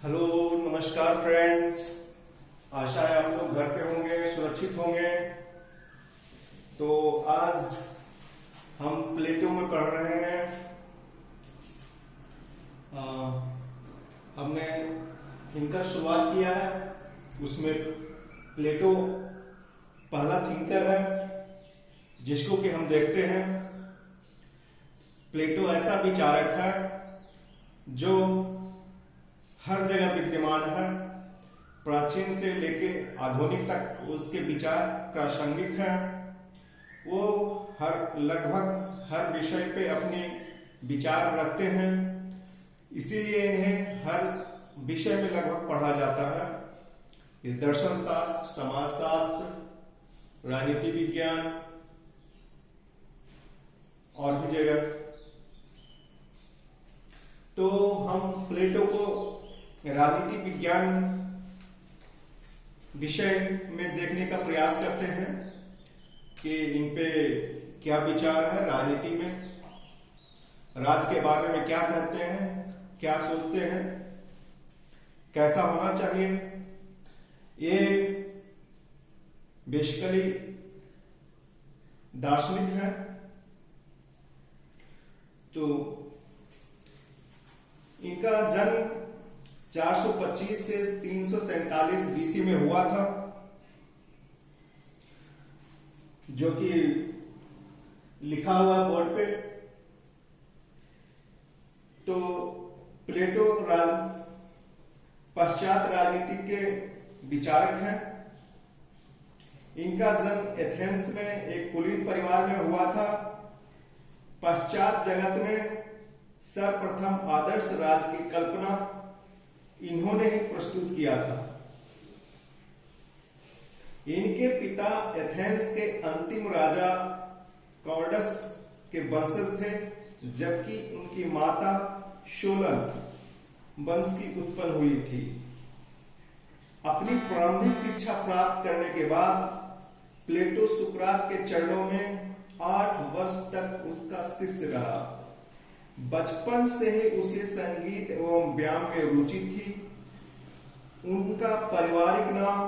Hello, नमस्कार friends. आशा है आप लोग घर पे होंगे, सुरक्षित होंगे। तो आज हम प्लेटो में पढ़ रहे हैं। आ, हमने इनका शुरुआत किया है। उसमें प्लेटो पहला थिंकर है जिसको कि हम देखते हैं। प्लेटो ऐसा विचारक है जो हर जगह विद्यमान है। प्राचीन से लेके आधुनिक तक उसके विचार प्रासंगिक हैं। वो लगभग हर विषय पे अपने विचार रखते हैं, इसीलिए इन्हें हर विषय में लगभग पढ़ा जाता है। ये दर्शन शास्त्र, समाज शास्त्र, राजनीति विज्ञान और भी जगह। तो हम प्लेटो को राजनीति विज्ञान विषय में देखने का प्रयास करते हैं कि इन पे क्या विचार है। राजनीति में राज के बारे में क्या कहते हैं, क्या सोचते हैं, कैसा होना चाहिए। ये बेसिकली दार्शनिक है। तो इनका जन्म 425 से 347 बीसी में हुआ था, जो कि लिखा हुआ बोर्ड पे। तो प्लेटो पश्चात राजनीति के विचारक हैं। इनका जन्म एथेंस में एक कुलीन परिवार में हुआ था। पश्चात जगत में सर्वप्रथम आदर्श राज की कल्पना इन्होंने ही प्रस्तुत किया था। इनके पिता एथेंस के अंतिम राजा कॉर्डस के वंशज थे, जबकि उनकी माता शोलन वंश की उत्पन्न हुई थी। अपनी प्रारंभिक शिक्षा प्राप्त करने के बाद प्लेटो सुकरात के चरणों में 8 वर्ष तक उसका शिष्य रहा। बचपन से ही उसे संगीत एवं व्यायाम में रुचि थी। उनका पारिवारिक नाम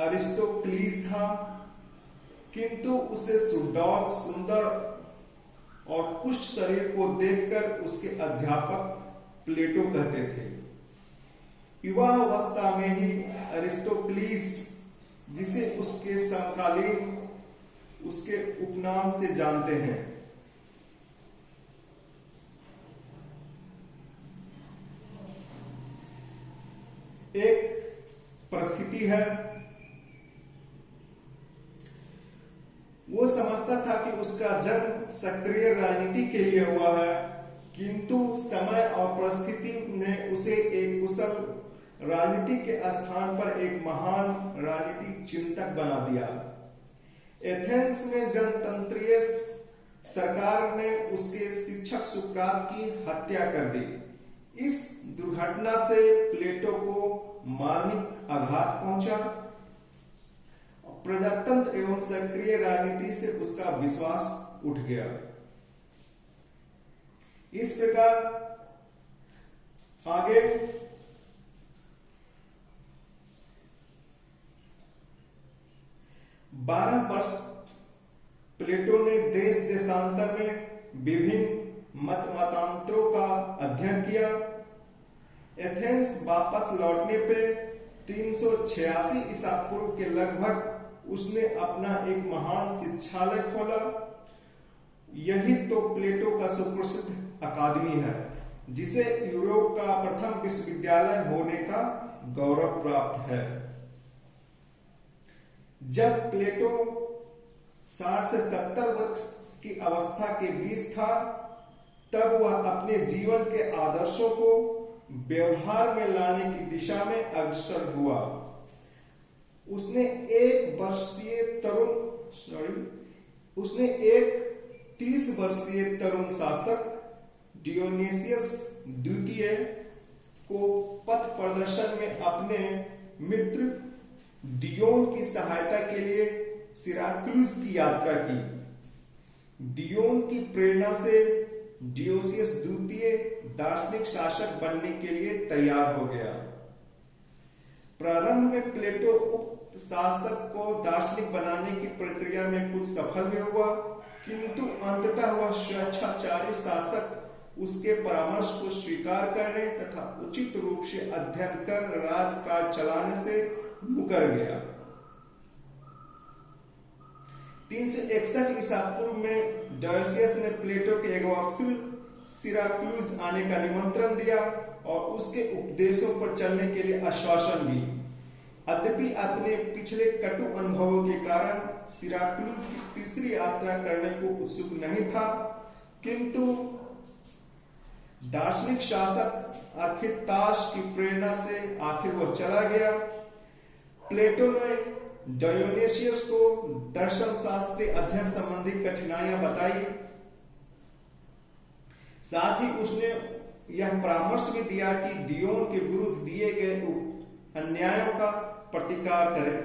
अरिस्टोक्लीस था, किंतु उसे सुडौल, सुंदर और पुष्ट शरीर को देखकर उसके अध्यापक प्लेटो कहते थे। युवावस्था में ही अरिस्टोक्लीस, जिसे उसके समकालीन उसके उपनाम से जानते हैं, एक परिस्थिति है। वो समझता था कि उसका जन्म सक्रिय राजनीति के लिए हुआ है, किंतु समय और परिस्थिति ने उसे एक कुशल राजनीति के स्थान पर एक महान राजनीतिक चिंतक बना दिया। एथेंस में जनतंत्रीय सरकार ने उसके शिक्षक सुकरात की हत्या कर दी। इस दुर्घटना से प्लेटो को मानसिक आघात पहुंचा। प्रजातंत्र एवं सक्रिय राजनीति से उसका विश्वास उठ गया। इस प्रकार आगे 12 वर्ष प्लेटो ने देश देशांतर में विभिन्न मतांतरों का अध्ययन किया। एथेंस वापस लौटने पे 386 ईसा पूर्व के लगभग उसने अपना एक महान शिक्षालय खोला। यही तो प्लेटो का सुप्रसिद्ध अकादमी है, जिसे यूरोप का प्रथम विश्वविद्यालय होने का गौरव प्राप्त है। जब प्लेटो 60 से 70 वर्ष की अवस्था के बीच था, तब वह अपने जीवन के आदर्शों को व्यवहार में लाने की दिशा में अग्रसर हुआ। उसने एक 30 वर्षीय तरुण शासक डियोनेसियस द्वितीय को पथ प्रदर्शन में अपने मित्र डियोन की सहायता के लिए सिराक्यूज की यात्रा की। डियोन की प्रेरणा से डियोसियस द्वितीय दार्शनिक शासक बनने के लिए तैयार हो गया। प्रारंभ में प्लेटो उक्त शासक को दार्शनिक बनाने की प्रक्रिया में कुछ सफल भी हुआ, किंतु अंततः वह स्वेच्छाचारी शासक उसके परामर्श को स्वीकार करने तथा उचित रूप से अध्ययन कर राजकाज चलाने से मुकर गया। 361 ईसा पूर्व में डायोसियस ने प्लेटो के एक बार फिर सिराक्यूज आने का निमंत्रण दिया और उसके उपदेशों पर चलने के लिए आश्वासन दी। यद्यपि अपने पिछले कटु अनुभवों के कारण सिराक्यूज की तीसरी यात्रा करने को उत्सुक नहीं था, किंतु दार्शनिक शासक आर्खिताश की प्रेरणा से आखिर वह चला गया। प्लेटो ने डायोनिसियस को दर्शन शास्त्रीय अध्ययन संबंधी कठिनाइयां बताई। साथ ही उसने यह परामर्श भी दिया कि डियोन के विरुद्ध दिए गए अन्यायों का प्रतिकार करे।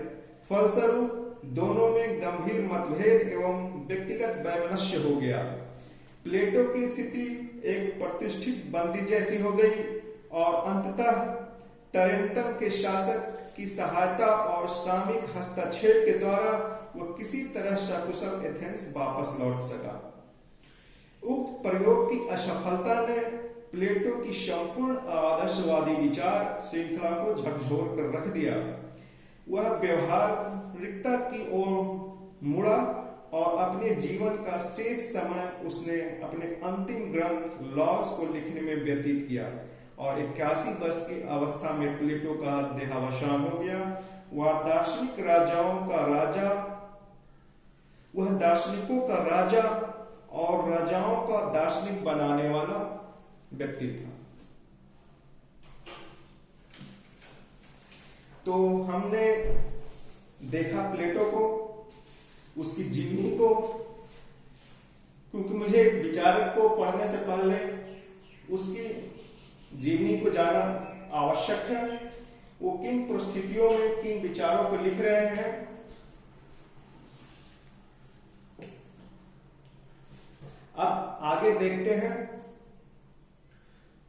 फलस्वरूप दोनों में गंभीर मतभेद एवं व्यक्तिगत वैमनस्य हो गया। प्लेटो की स्थिति एक प्रतिष्ठित बंदी जैसी हो गई और अंततः टरेंटम के शासक की सहायता और सामयिक हस्तक्षेप के द्वारा वह किसी तरह सकुशल एथेंस वापस लौट सका। उक्त प्रयोग की असफलता ने प्लेटो की संपूर्ण आदर्शवादी विचार श्रृंखला को झकझोर कर रख दिया। वह व्यवहारिकता की ओर मुड़ा और अपने जीवन का शेष समय उसने अपने अंतिम ग्रंथ लॉस को लिखने में व्यतीत किया और 81 वर्ष की अवस्था में प्लेटो का देहावसान हो गया। वह दार्शनिकों का राजा और राजाओं का दार्शनिक बनाने वाला व्यक्ति था। तो हमने देखा प्लेटो को, उसकी जीवनी को, क्योंकि मुझे विचारक को पढ़ने से पहले उसकी जीवनी को जानना आवश्यक है। वो किन परिस्थितियों में किन विचारों को लिख रहे हैं। अब आगे देखते हैं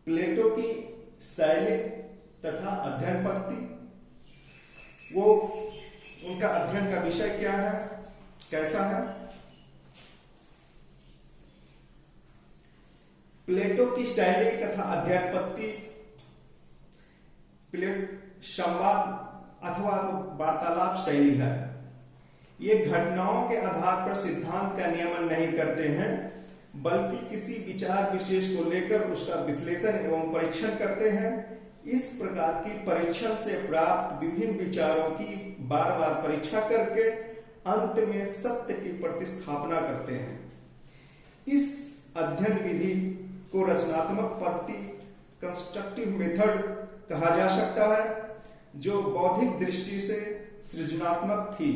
प्लेटो की शैली तथा अध्ययन पद्धति। वो उनका अध्ययन का विषय क्या है, कैसा है। प्लेटो की शैली तथा अध्ययन पद्धति संवाद अथवा वार्तालाप शैली है। ये घटनाओं के आधार पर सिद्धांत का नियमन नहीं करते हैं, बल्कि किसी विचार विशेष को लेकर उसका विश्लेषण एवं परीक्षण करते हैं। इस प्रकार की परीक्षण से प्राप्त विभिन्न विचारों की बार बार परीक्षा करके अंत में सत्य की प्रतिस्थापना करते हैं। इस अध्ययन विधि को रचनात्मक पद्धति कंस्ट्रक्टिव मेथड कहा जा सकता है, जो बौद्धिक दृष्टि से सृजनात्मक थी।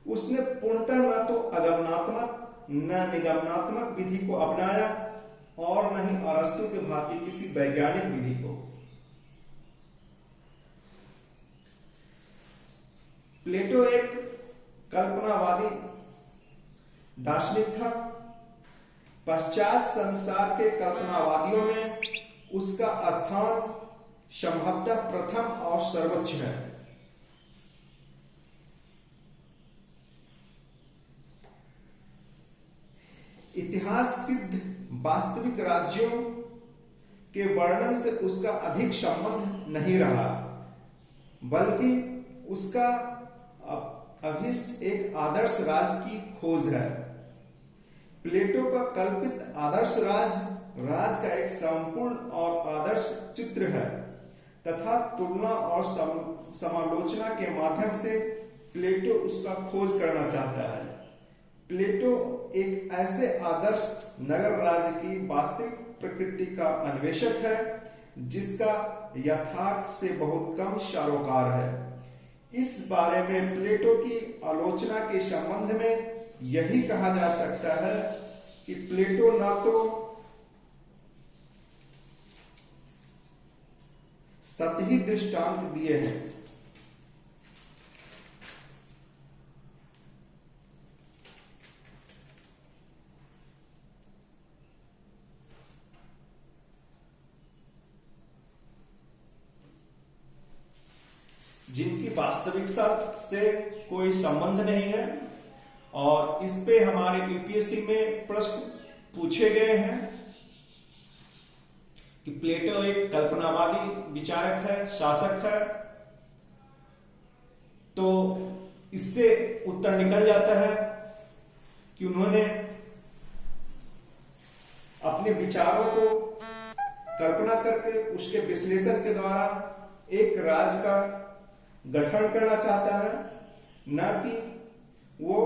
उसने पूर्णतः न तो आगमनात्मक न निगमनात्मक विधि को अपनाया और न ही अरस्तु के भांति किसी वैज्ञानिक विधि को। प्लेटो एक कल्पनावादी दार्शनिक था। पश्चात संसार के कल्पनावादियों में उसका स्थान संभवतः प्रथम और सर्वोच्च है। इतिहास सिद्ध वास्तविक राज्यों के वर्णन से उसका अधिक संबंध नहीं रहा, बल्कि उसका अभिष्ट एक आदर्श राज की खोज है। प्लेटो का कल्पित आदर्श राज का एक संपूर्ण और आदर्श चित्र है तथा तुलना और समालोचना के माध्यम से प्लेटो उसका खोज करना चाहता है। प्लेटो एक ऐसे आदर्श नगर राज्य की वास्तविक प्रकृति का अन्वेषक है जिसका यथार्थ से बहुत कम सरोकार है। इस बारे में प्लेटो की आलोचना के संबंध में यही कहा जा सकता है कि प्लेटो न तो सतही दृष्टांत दिए हैं, जिनकी वास्तविकता से कोई संबंध नहीं है, और इस पे हमारे यूपीएससी में प्रश्न पूछे गए हैं कि प्लेटो एक कल्पनावादी विचारक है, शासक है, तो इससे उत्तर निकल जाता है कि उन्होंने अपने विचारों को कल्पना करके उसके विश्लेषण के द्वारा एक राज्य का गठन करना चाहता है, न कि वो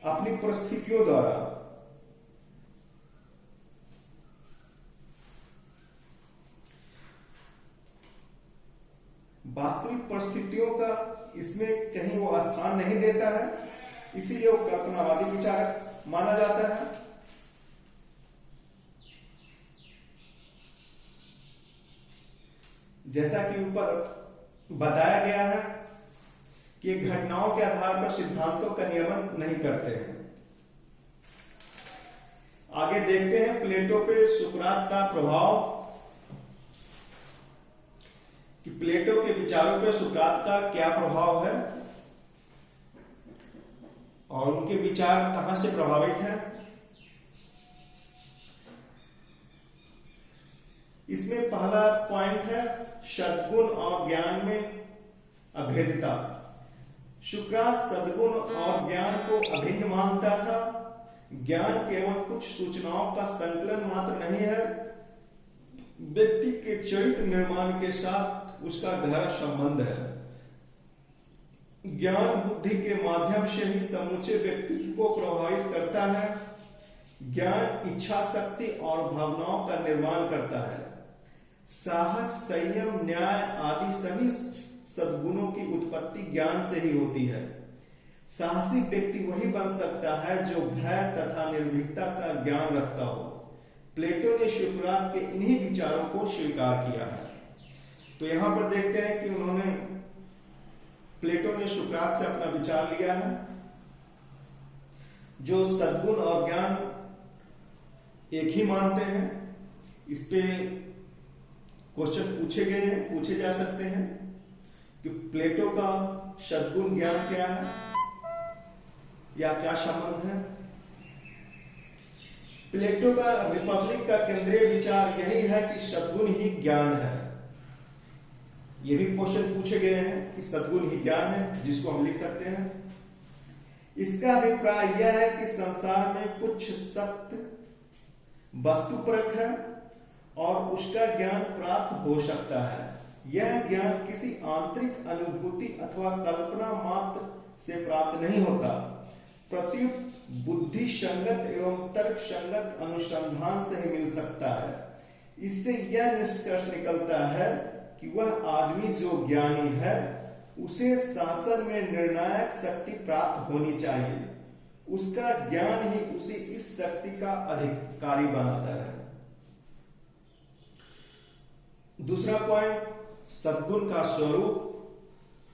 अपनी परिस्थितियों द्वारा। वास्तविक परिस्थितियों का इसमें कहीं वो स्थान नहीं देता है, इसीलिए वो कल्पनावादी विचारक माना जाता है। जैसा कि ऊपर बताया गया है कि घटनाओं के आधार पर सिद्धांतों का नियमन नहीं करते हैं। आगे देखते हैं प्लेटो पे सुकरात का प्रभाव, कि प्लेटो के विचारों पे सुकरात का क्या प्रभाव है और उनके विचार कहां से प्रभावित हैं। इसमें पहला पॉइंट है सद्गुण और ज्ञान में अभेदता। सुकरात सद्गुण और ज्ञान को अभिन्न मानता था। ज्ञान केवल कुछ सूचनाओं का संकलन मात्र नहीं है, व्यक्ति के चरित्र निर्माण के साथ उसका गहरा संबंध है। ज्ञान बुद्धि के माध्यम से ही समूचे व्यक्तित्व को प्रभावित करता है। ज्ञान इच्छा शक्ति और भावनाओं का निर्माण करता है। साहस, संयम, न्याय आदि सभी सद्गुणों की उत्पत्ति ज्ञान से ही होती है। साहसी व्यक्ति वही बन सकता है जो भय तथा निर्भीकता का ज्ञान रखता हो। प्लेटो ने सुकरात के इन्हीं विचारों को स्वीकार किया है। तो यहां पर देखते हैं कि उन्होंने प्लेटो ने सुकरात से अपना विचार लिया है, जो सद्गुण और ज्ञान एक ही मानते हैं। इस पे क्वेश्चन पूछे गए हैं, पूछे जा सकते हैं कि प्लेटो का सद्गुण ज्ञान क्या है या क्या संबंध है। प्लेटो का रिपब्लिक का केंद्रीय विचार यही है कि सद्गुण ही ज्ञान है। ये भी क्वेश्चन पूछे गए हैं कि सद्गुण ही ज्ञान है, जिसको हम लिख सकते हैं। इसका अभिप्राय यह है कि संसार में कुछ सत्य वस्तुपरक है और उसका ज्ञान प्राप्त हो सकता है। यह ज्ञान किसी आंतरिक अनुभूति अथवा कल्पना मात्र से प्राप्त नहीं होता, प्रत्युत बुद्धि संगत एवं तर्क संगत अनुसंधान से ही मिल सकता है। इससे यह निष्कर्ष निकलता है कि वह आदमी जो ज्ञानी है उसे शासन में निर्णायक शक्ति प्राप्त होनी चाहिए। उसका ज्ञान ही उसे इस शक्ति का अधिकारी बनाता है। दूसरा पॉइंट, सद्गुण का स्वरूप।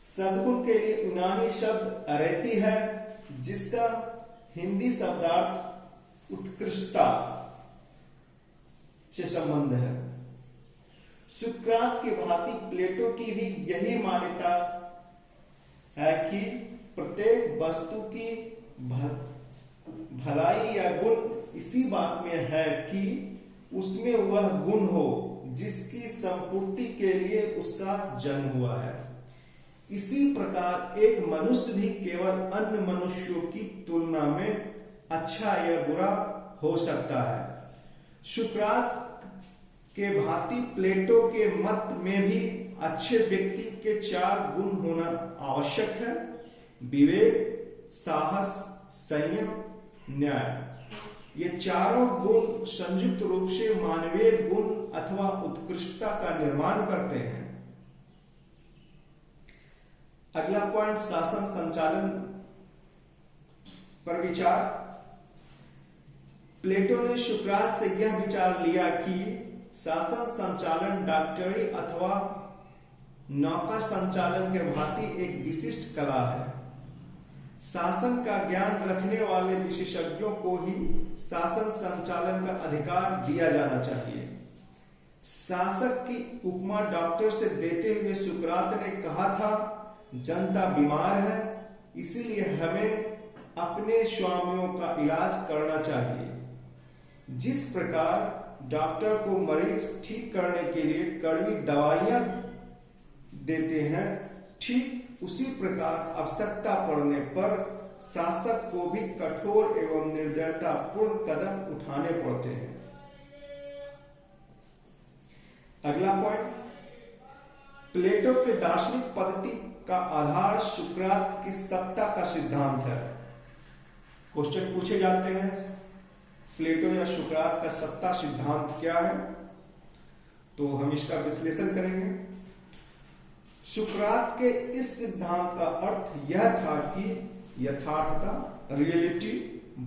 सद्गुण के लिए यूनानी शब्द अरेती है, जिसका हिंदी शब्दार्थ उत्कृष्टता से संबंध है। सुकरात की भांति प्लेटो की भी यही मान्यता है कि प्रत्येक वस्तु की भलाई या गुण इसी बात में है कि उसमें वह गुण हो जिसकी संपूर्ति के लिए उसका जन्म हुआ है। इसी प्रकार एक मनुष्य भी केवल अन्य मनुष्यों की तुलना में अच्छा या बुरा हो सकता है। सुकरात के भांति प्लेटो के मत में भी अच्छे व्यक्ति के 4 गुण होना आवश्यक है: विवेक, साहस, संयम, न्याय। ये चारों गुण संयुक्त रूप से मानवीय गुण अथवा उत्कृष्टता का निर्माण करते हैं। अगला पॉइंट, शासन संचालन पर विचार। प्लेटो ने सुकरात से यह विचार लिया कि शासन संचालन डॉक्टरी अथवा नौका संचालन के भांति एक विशिष्ट कला है। शासन का ज्ञान रखने वाले विशेषज्ञों को ही शासन संचालन का अधिकार दिया जाना चाहिए। शासक की उपमा डॉक्टर से देते हुए सुकरात ने कहा था, जनता बीमार है, इसीलिए हमें अपने स्वामियों का इलाज करना चाहिए। जिस प्रकार डॉक्टर को मरीज ठीक करने के लिए कड़वी दवाइयां देते हैं, ठीक उसी प्रकार आवश्यकता पड़ने पर शासक को भी कठोर एवं निर्दयतापूर्ण कदम उठाने पड़ते हैं। अगला पॉइंट, प्लेटो के दार्शनिक पद्धति का आधार सुकरात की सत्ता का सिद्धांत है। क्वेश्चन पूछे जाते हैं, प्लेटो या सुकरात का सत्ता सिद्धांत क्या है, तो हम इसका विश्लेषण करेंगे। सुकरात के इस सिद्धांत का अर्थ यह था कि यथार्थता, रियलिटी,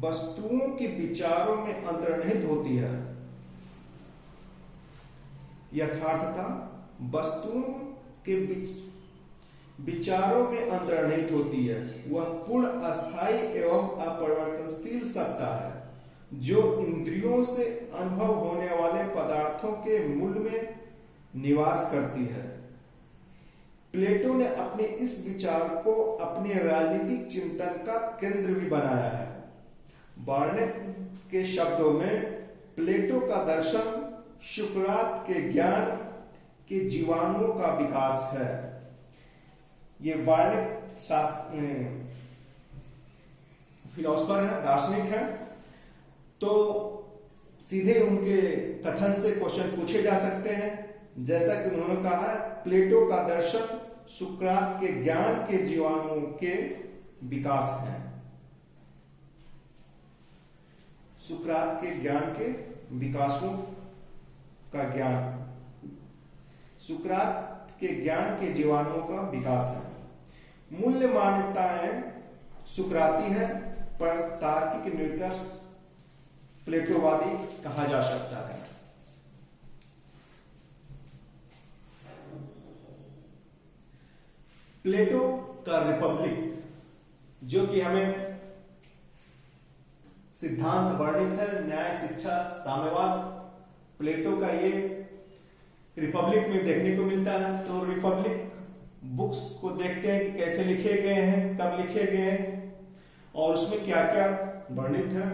वस्तुओं के विचारों में अंतर्निहित होती है। यथार्थता वस्तुओं के विचारों में अंतर्निहित होती है। वह पूर्ण, अस्थायी एवं अपरिवर्तनशील सत्ता है जो इंद्रियों से अनुभव होने वाले पदार्थों के मूल में निवास करती है। प्लेटो ने अपने इस विचार को अपने राजनीतिक चिंतन का केंद्र भी बनाया है। बार्नेट के शब्दों में प्लेटो का दर्शन सुकरात के ज्ञान के जीवाणुओं का विकास है। ये बार्नेट फिलोसफर है, दार्शनिक है, तो सीधे उनके कथन से क्वेश्चन पूछे जा सकते हैं। जैसा कि उन्होंने कहा है, प्लेटो का दर्शन सुकरात के ज्ञान के जीवाणुओं के विकास है। सुकरात के ज्ञान के विकासों का ज्ञान, सुकरात के ज्ञान के जीवाणुओं का विकास है। मूल्य मान्यताएं सुकराती है, पर तार्किक निष्कर्ष प्लेटोवादी कहा जा सकता है। प्लेटो का रिपब्लिक, जो कि हमें सिद्धांत वर्णित है, न्याय, शिक्षा, साम्यवाद, प्लेटो का ये रिपब्लिक में देखने को मिलता है। तो रिपब्लिक बुक्स को देखते हैं कि कैसे लिखे गए हैं, कब लिखे गए हैं और उसमें क्या क्या वर्णित है।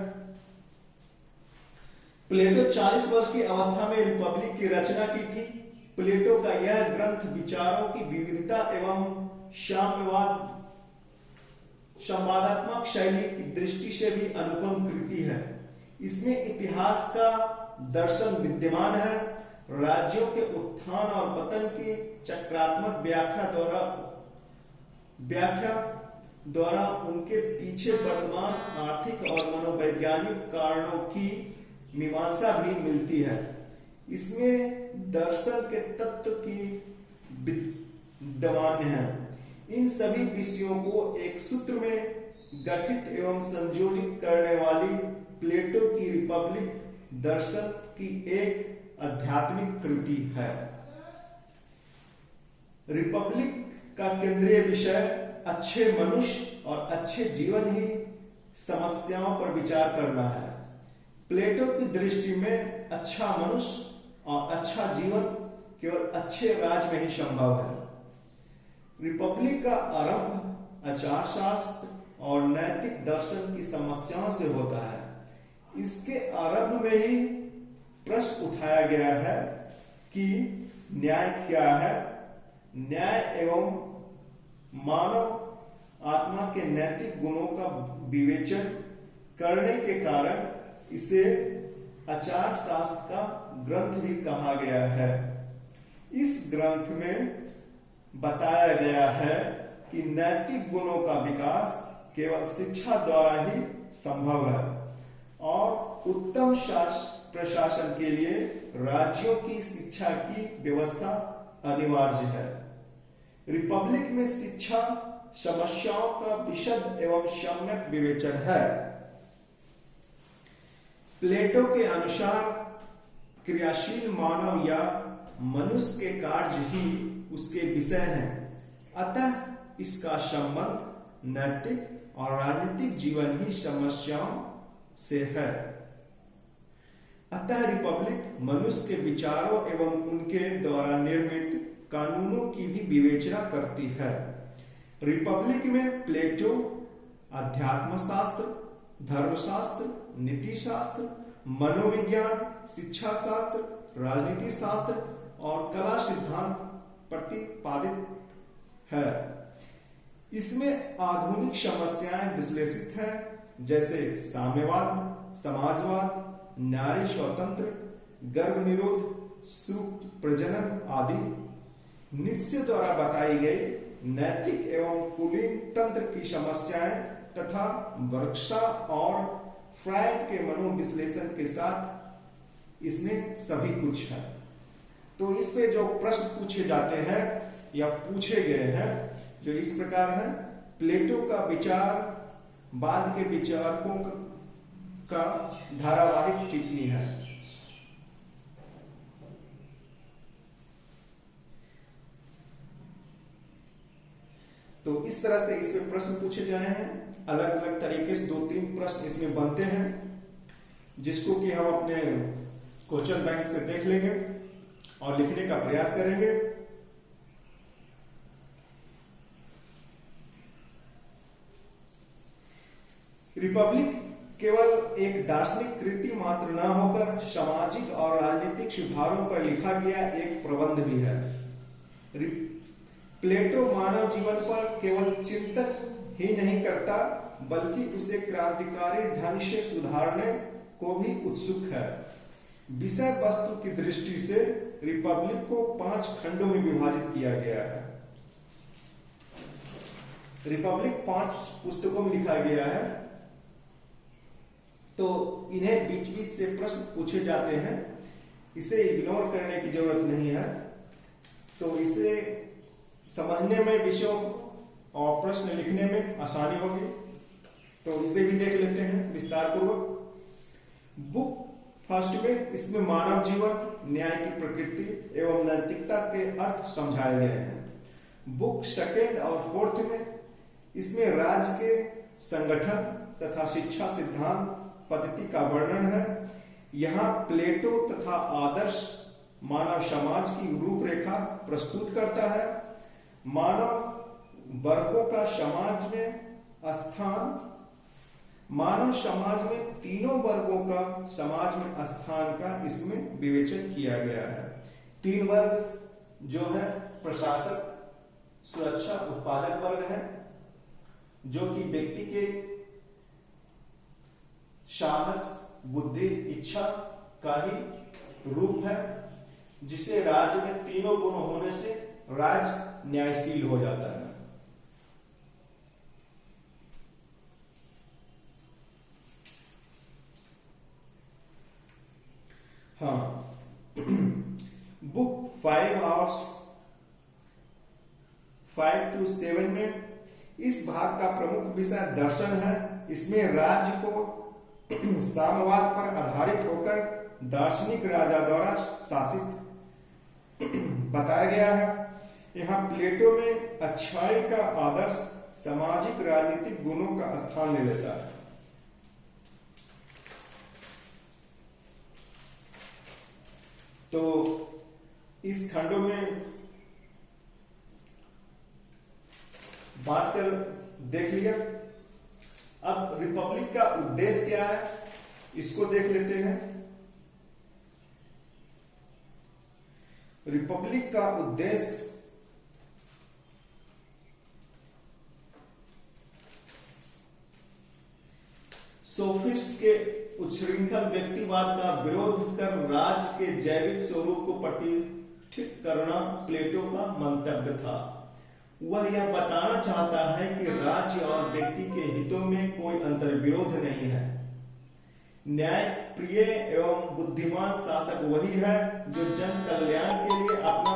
प्लेटो 40 वर्ष की अवस्था में रिपब्लिक की रचना की थी। प्लेटो का यह ग्रंथ विचारों की विविधता एवं संवादात्मक शैली की दृष्टि से भी अनुपम कृति है। इसमें इतिहास का दर्शन विद्यमान है। राज्यों के उत्थान और पतन की चक्रात्मक व्याख्या द्वारा उनके पीछे वर्तमान आर्थिक और मनोवैज्ञानिक कारणों की मीमांसा भी मिलती है। इसमें दर्शन के तत्व की विद्यमान है। इन सभी विषयों को एक सूत्र में गठित एवं संयोजित करने वाली प्लेटो की रिपब्लिक दर्शन की एक आध्यात्मिक कृति है। रिपब्लिक का केंद्रीय विषय अच्छे मनुष्य और अच्छे जीवन ही समस्याओं पर विचार करना है। प्लेटो की दृष्टि में अच्छा मनुष्य और अच्छा जीवन केवल अच्छे राज में ही संभव है। रिपब्लिक का आरंभ आचार शास्त्र और नैतिक दर्शन की समस्याओं से होता है। इसके आरंभ में ही प्रश्न उठाया गया है कि न्याय क्या है। न्याय एवं मानव आत्मा के नैतिक गुणों का विवेचन करने के कारण इसे आचार शास्त्र का ग्रंथ भी कहा गया है। इस ग्रंथ में बताया गया है कि नैतिक गुणों का विकास केवल शिक्षा द्वारा ही संभव है और उत्तम प्रशासन के लिए राज्यों की शिक्षा की व्यवस्था अनिवार्य है। रिपब्लिक में शिक्षा समस्याओं का विशद एवं सम्यक विवेचन है। प्लेटो के अनुसार क्रियाशील मानव या मनुष्य के कार्य ही उसके विषय हैं। अतः इसका संबंध नैतिक और राजनीतिक जीवन ही समस्याओं से है। अतः रिपब्लिक मनुष्य के विचारों एवं उनके द्वारा निर्मित कानूनों की भी विवेचना करती है। रिपब्लिक में प्लेटो अध्यात्म शास्त्र, धर्मशास्त्र, नीति शास्त्र, मनोविज्ञान, शिक्षा शास्त्र, राजनीति शास्त्र और कला सिद्धांत प्रतिपादित है। इसमें आधुनिक समस्याएं विश्लेषित है, जैसे साम्यवाद, समाजवाद, नारी स्वतंत्र, गर्भ निरोध, सुप्त प्रजनन आदि। नीत्शे द्वारा बताई गई नैतिक एवं कुलीन तंत्र की समस्याएं तथा वर्कशा और फ्रायड के मनोविश्लेषण के साथ इसमें सभी कुछ है। तो इस पे जो प्रश्न पूछे जाते हैं या पूछे गए हैं जो इस प्रकार है। प्लेटो का विचार बाद के विचारकों का धारावाहिक टिप्पणी है। तो इस तरह से इस पे प्रश्न पूछे जाए हैं। अलग अलग तरीके से 2-3 प्रश्न इसमें बनते हैं, जिसको कि हम अपने क्वेश्चन बैंक से देख लेंगे और लिखने का प्रयास करेंगे। रिपब्लिक केवल एक दार्शनिक कृति मात्र न होकर सामाजिक और राजनीतिक सुधारों पर लिखा गया एक प्रबंध भी है। प्लेटो मानव जीवन पर केवल चिंतन ही नहीं करता, बल्कि उसे क्रांतिकारी ढंग से सुधारने को भी उत्सुक है। विषय वस्तु की दृष्टि से रिपब्लिक को 5 खंडों में विभाजित किया गया है। रिपब्लिक 5 पुस्तकों में लिखा गया है, तो इन्हें बीच बीच से प्रश्न पूछे जाते हैं। इसे इग्नोर करने की जरूरत नहीं है। तो इसे समझने में विषयों और प्रश्न लिखने में आसानी होगी। तो इसे भी देख लेते हैं विस्तार पूर्वक। बुक फर्स्ट में इसमें मानव जीवन, न्याय की प्रकृति एवं नैतिकता के अर्थ समझाए गए हैं। बुक सेकेंड और फोर्थ में इसमें राज्य के संगठन तथा शिक्षा सिद्धांत पद्धति का वर्णन है। यहाँ प्लेटो तथा आदर्श मानव समाज की रूपरेखा प्रस्तुत करता है। मानव वर्गों का समाज में स्थान, मानव समाज में तीनों वर्गों का समाज में स्थान का इसमें विवेचन किया गया है। 3 वर्ग जो है प्रशासक, सुरक्षा, उत्पादक वर्ग है, जो कि व्यक्ति के साहस, बुद्धि, इच्छा का ही रूप है, जिसे राज्य में तीनों गुण होने से राज्य न्यायशील हो जाता है। हाँ, बुक 5 to 7 में इस भाग का प्रमुख विषय दर्शन है। इसमें राज्य को साम्यवाद पर आधारित होकर दार्शनिक राजा द्वारा शासित बताया गया है। यहाँ प्लेटो में अच्छाई का आदर्श सामाजिक राजनीतिक गुणों का स्थान ले लेता है। तो इस खंडों में बात कर देख लिया। अब रिपब्लिक का उद्देश्य क्या है, इसको देख लेते हैं। रिपब्लिक का उद्देश्य सोफिस्ट के उच्छृंखल व्यक्तिवाद का विरोध कर राज्य के जैविक स्वरूप को प्रतिष्ठित करना प्लेटो का मंतव्य था। वह यह बताना चाहता है कि राज्य और व्यक्ति के हितों में कोई अंतर्विरोध नहीं है। न्याय प्रिय एवं बुद्धिमान शासक वही है जो जन कल्याण के लिए अपना